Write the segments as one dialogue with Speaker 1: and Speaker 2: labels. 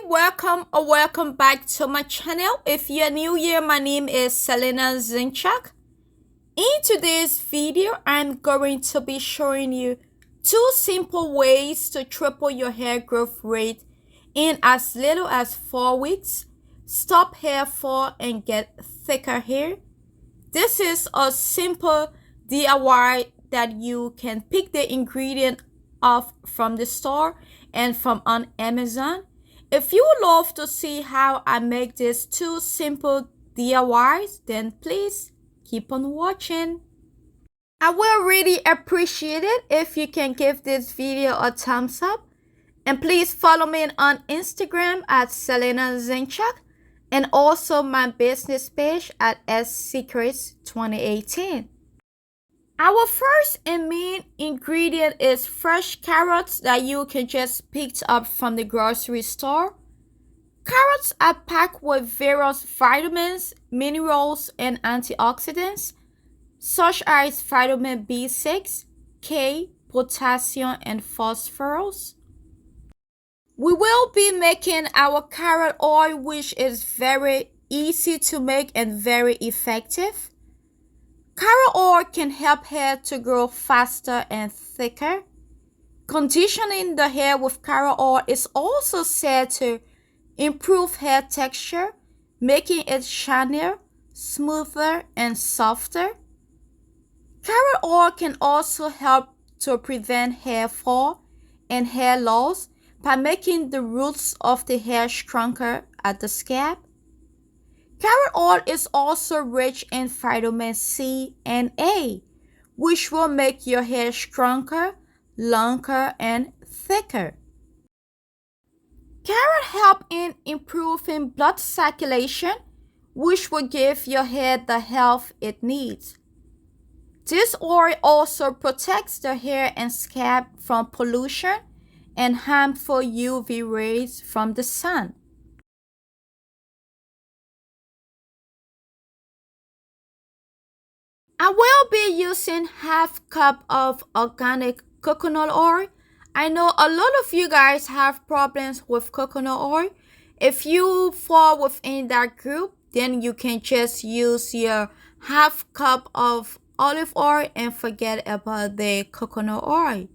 Speaker 1: welcome or welcome back to my channel. If you're new here, my name is Selena Zinchak. In today's video, I'm going to be showing you 2 simple ways to triple your hair growth rate in as little as 4 weeks, stop hair fall and get thicker hair. This is a simple DIY that you can pick the ingredient of from the store and from on Amazon. If you would love to see how I make these 2 simple DIYs, then please keep on watching. I will really appreciate it if you can give this video a thumbs up. And please follow me on Instagram at Selena Zinchak and also my business page at SSecrets2018. Our first and main ingredient is fresh carrots that you can just pick up from the grocery store. Carrots are packed with various vitamins, minerals, and antioxidants, such as vitamin B6, K, potassium, and phosphorus. We will be making our carrot oil, which is very easy to make and very effective. Carrot oil can help hair to grow faster and thicker. Conditioning the hair with carrot oil is also said to improve hair texture, making it shinier, smoother, and softer. Carrot oil can also help to prevent hair fall and hair loss by making the roots of the hair stronger at the scalp. Carrot oil is also rich in vitamin C and A, which will make your hair stronger, longer, and thicker. Carrot help in improving blood circulation, which will give your hair the health it needs. This oil also protects the hair and scalp from pollution and harmful UV rays from the sun. I will be using half cup of organic coconut oil. I know a lot of you guys have problems with coconut oil. If you fall within that group, then you can just use your half cup of olive oil and forget about the coconut oil.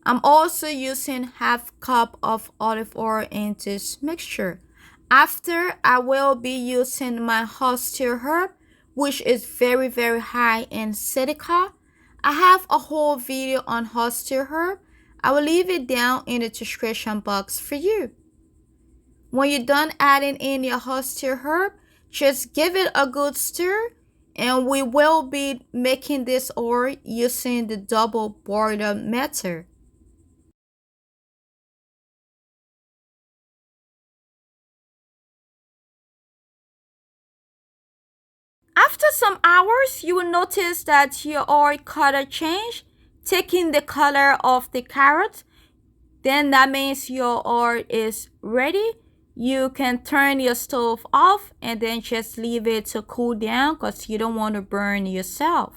Speaker 1: I'm also using half cup of olive oil in this mixture. After, I will be using my horsetail herb, which is very high in silica. I have a whole video on horsetail herb. I will leave it down in the description box for you. When you're done adding in your horsetail herb, just give it a good stir, and we will be making this oil using the double boiler method. After some hours, you will notice that your oil color changed, taking the color of the carrot. Then that means your oil is ready. You can turn your stove off and then just leave it to cool down because you don't want to burn yourself.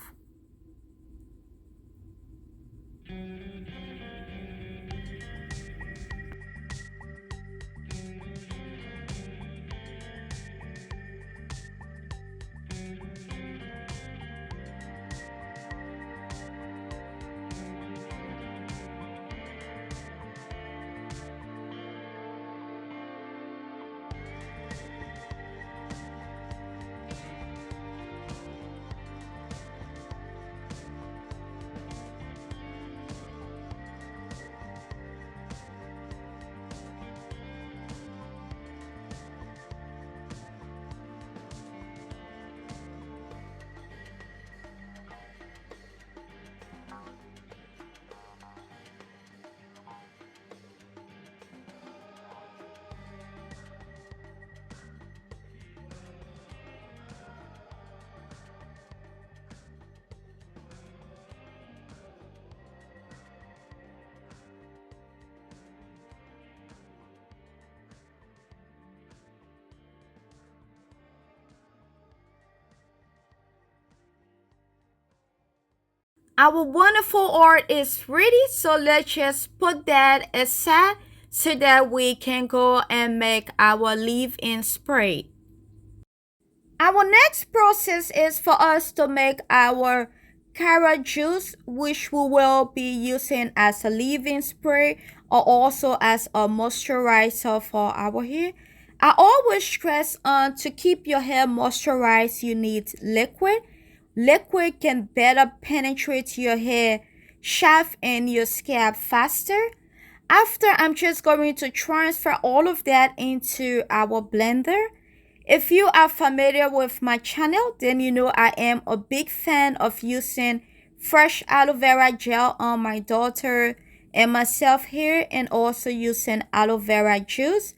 Speaker 1: Our wonderful oil is ready, so let's just put that aside so that we can go and make our leave-in spray. Our next process is for us to make our carrot juice, which we will be using as a leave-in spray or also as a moisturizer for our hair. I always stress on to keep your hair moisturized, you need liquid. Liquid can better penetrate your hair shaft and your scalp faster. After, I'm just going to transfer all of that into our blender. If you are familiar with my channel, then you know I am a big fan of using fresh aloe vera gel on my daughter and myself here, and also using aloe vera juice.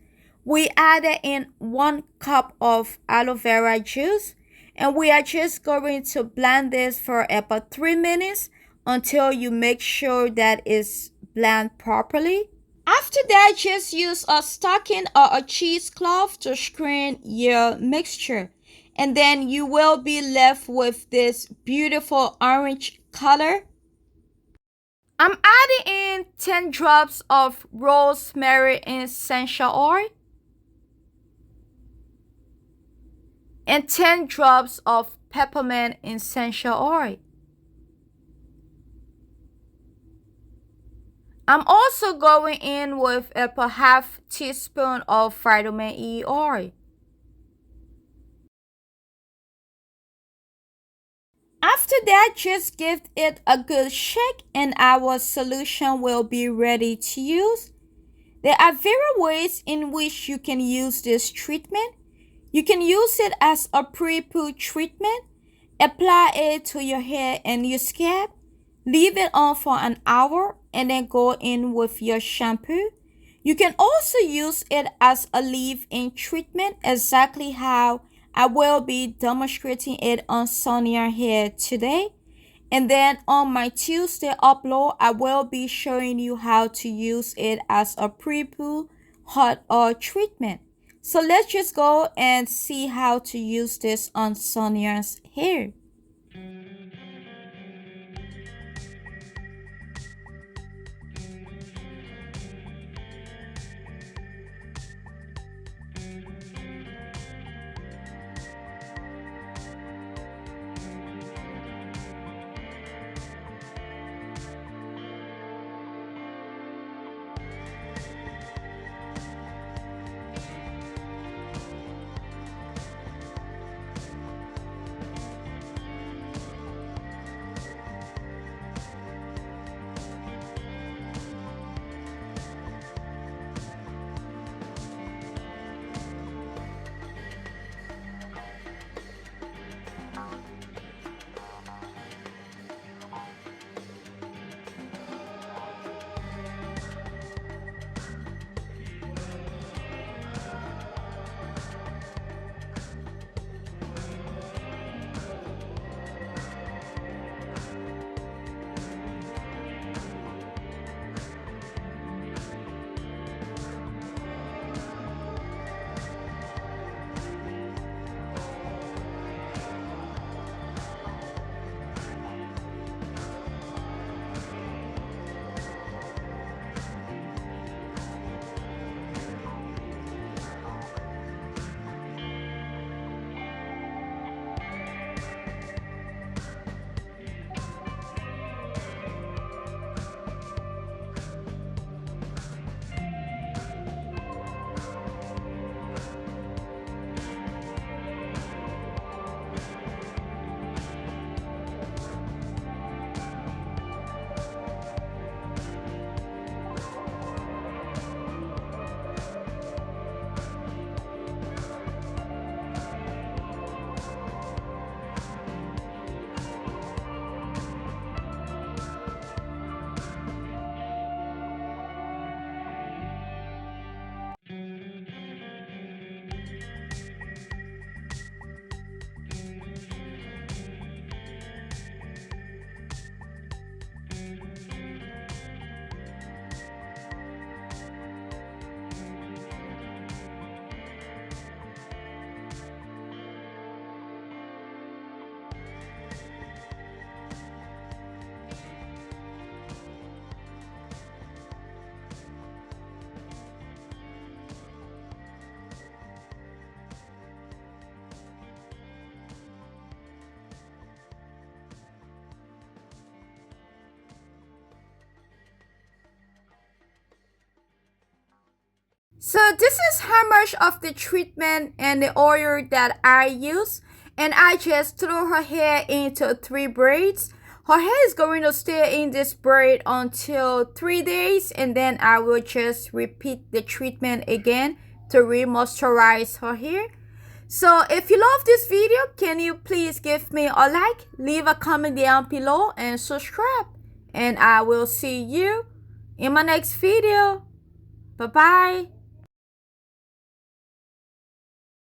Speaker 1: We added in 1 cup of aloe vera juice, and we are just going to blend this for about 3 minutes until you make sure that it's blend properly. After that, just use a stocking or a cheesecloth to screen your mixture. And then you will be left with this beautiful orange color. I'm adding in 10 drops of rosemary essential oil and 10 drops of peppermint essential oil. I'm also going in with a half teaspoon of vitamin E oil. After that, just give it a good shake and our solution will be ready to use. There are various ways in which you can use this treatment. You can use it as a pre-poo treatment. Apply it to your hair and your scalp. Leave it on for an hour and then go in with your shampoo. You can also use it as a leave-in treatment, exactly how I will be demonstrating it on Sonia here today. And then on my Tuesday upload, I will be showing you how to use it as a pre-poo hot oil treatment. So let's just go and see how to use this on Sonia's hair. So this is how much of the treatment and the oil that I use. And I just threw her hair into 3 braids. Her hair is going to stay in this braid until 3 days, and then I will just repeat the treatment again to re-moisturize her hair. So if you love this video, can you please give me a like, leave a comment down below, and subscribe. And I will see you in my next video. Bye bye.